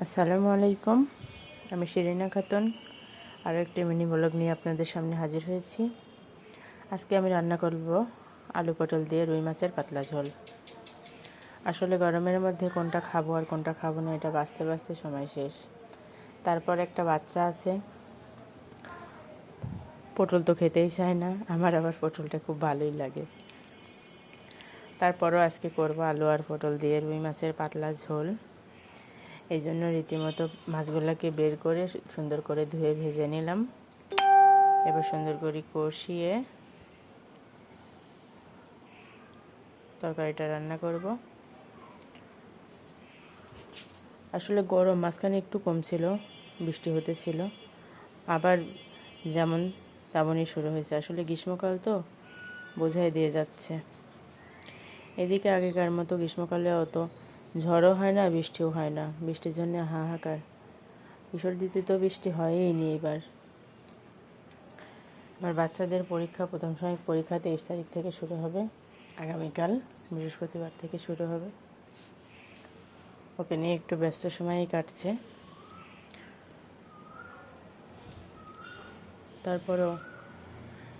আসসালামু আলাইকুম। আমি শিরিনা খাতুন আরও একটি মিনি ব্লগ নিয়ে আপনাদের সামনে হাজির হয়েছি। আজকে আমি রান্না করব আলু পটল দিয়ে রুই মাছের পাতলা ঝোল। আসলে গরমের মধ্যে কোনটা খাবো আর কোনটা খাবো না এটা বাঁচতে বাঁচতে সময় শেষ। তারপর একটা বাচ্চা আছে, পটল তো খেতেই চায় না, আমার আবার পটলটা খুব ভালোই লাগে। তারপরও আজকে করব আলু আর পটল দিয়ে রুই মাছের পাতলা ঝোল। এই জন্য রীতিমতো মাছগুলোকে বের করে সুন্দর করে ধুয়ে ভেজে নিলাম। এবার সুন্দর করে কষিয়ে তরকারিটা রান্না করব। আসলে গরম মাঝখানে একটু কম ছিল, বৃষ্টি হতেছিল, আবার যেমন তেমনই শুরু হয়েছে। আসলে গ্রীষ্মকাল তো বোঝাই দিয়ে যাচ্ছে। এদিকে আগেকার মতো গ্রীষ্মকালে অত ঝড়ও হয় না, বৃষ্টিও হয় না। বৃষ্টির জন্য হাহাকার। কিশোর দিতে তো বৃষ্টি হয়ই নি এবার। আমার বাচ্চাদের পরীক্ষা, প্রথম সাময়িক পরীক্ষা 23 তারিখ থেকে শুরু হবে। আগামীকাল বৃহস্পতিবার থেকে শুরু হবে। ওকে নিয়ে একটু ব্যস্ত সময়ই কাটছে। তারপরও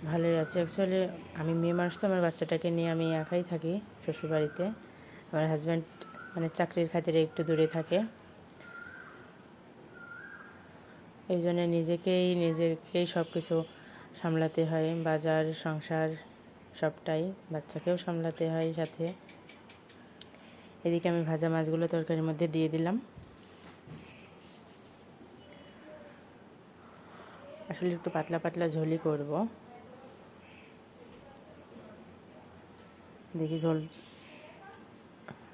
ভালোই আছে। অ্যাকচুয়ালি আমি মে মাস তো আমার বাচ্চাটাকে নিয়ে আমি একাই থাকি শ্বশুরবাড়িতে। আমার হাজব্যান্ড চাকরির খাতিরে একটু দূরে থাকে। এই জন্য নিজেকেই সব কিছু সামলাতে হয়, বাজার, সংসার সবটাই। বাচ্চাকেও সামলাতে হয় সাথে। এদিকে আমি ভাজা মাছগুলো তরকারির মধ্যে দিয়ে দিলাম। আসলে একটু পাতলা পাতলা ঝোলই করব। দেখি ঝোল,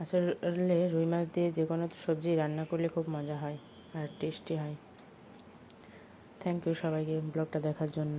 আসলে রুই মাছ দিয়ে যে কোনো সবজি রান্না করলে খুব মজা হয় আর টেস্টি হয়। থ্যাংক ইউ সবাইকে ব্লগটা দেখার জন্য।